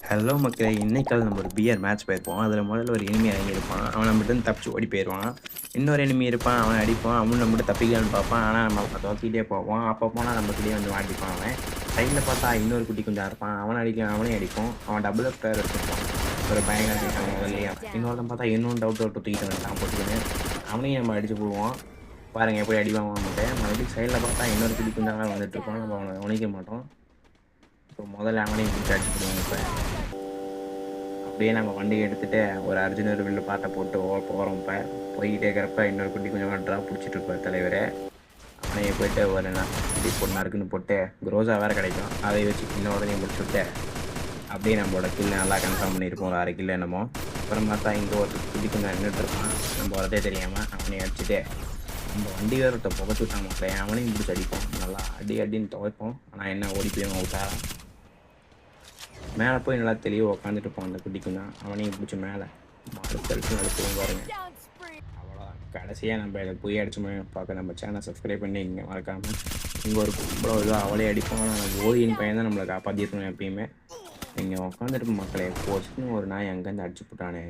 Hello மக்களே! இன்னைக்காவது நம்ம ஒரு பிஆர் மேட்ச் போயிருப்போம். அதில முதல்ல ஒரு எனிமி இறங்கியிருப்பான். அவன் நம்மகிட்டருந்து தப்பிச்சு ஓடி போயிருவான். இன்னொரு எனிமி இருப்பான். அவன அடிப்போம். அவனும் நம்மகிட்ட தப்பிக்கலான்னு பார்ப்பான். ஆனா நம்ம தொரத்திட்டே போவோம். அப்ப போனா நம்மகிட்டயே வந்து மாட்டிப்பான் அவன். சைட்ல பார்த்தா இன்னொரு குட்டி குஞ்சா இருப்பான். அவனையும் அடிப்போம். அவன் டபுள் எஃப் பிளேயர் வச்சிருப்பான். ஒரு பயங்கர அடிப்பான் முதல்லயே. இன்னொருத்தன் பார்த்தா இன்னும் டவுட் தூக்கிட்டு வந்துட்டான் போட்டுக்கின்னு. அவனையும் நம்ம அடிச்சு புடுவோம். பாருங்க எப்படி அடி வாங்குவான் நம்மட்ட. மறுபடியும் சைட்ல பார்த்தா இன்னொரு குட்டி குஞ்சாவே வந்துட்டு இருப்பான். நம்ம அவன கவனிக்க மாட்டோம். ஸோ முதல்ல அவனையும் பிடிச்சு அடிச்சு புடுவோம் இப்ப. அப்படியே நம்ம வண்டியை எடுத்துட்டு ஒரு அர்ஜுனர் வில்லு பாட்டை போட்டு போகிறோம். இப்போ போய்கிட்டே இருக்கிறப்ப இன்னொரு குட்டி கொஞ்சம் ட்ராப் பிடிச்சிட்டு இருப்பார் தலைவர். அவனையே போயிட்டு ஒரு இப்படி பொண்ணா இருக்குன்னு போட்டு குரோஸா வேறு கிடைக்கும். அதை வச்சு இன்னொருத்தையும் முடிச்சு விட்டு அப்படியே நம்மளோட கில்லை நல்லா கன்ஃபார்ம் பண்ணியிருப்போம். ஒரு 1/2 கிலோ என்னமோ. அப்புறம் பார்த்தா இங்கே ஒரு குட்டி கொஞ்சம் நின்றுட்டு இருப்பான். நம்ம வரதே தெரியாமல் அவனையும் அடிச்சுட்டு நம்ம வண்டி வேறத்தை புகச்சு விட்டான் மக்களே. அவனையும் பிடிச்சி அடிப்போம். நல்லா அடின்னு துவைப்போம். ஆனால் என்ன ஓடி போய் அவுட்டா மேலே போய் நல்லா தெளிவாக உட்காந்துட்டு இருப்போம். அந்த குட்டிக்கு தான் அவனையும் பிடிச்சி மேலே அடுத்து பாருங்க. அவ்வளோதான். கடைசியாக நம்ம இதை போய் அடிச்சு பார்க்க நம்ம சேனல் சப்ஸ்கிரைப் பண்ணி இங்கே மறக்காமல் இங்கே ஒரு இவ்வளோ இதுவாக அவளே அடிப்போம். நம்ம ஓடியின் பையன் தான் நம்மளை காப்பாற்றிருக்கணும் எப்பயுமே. நீங்கள் உட்காந்துட்டு மக்களே போச்சுன்னு ஒரு நாய் அங்கேருந்து அடிச்சு போட்டானே.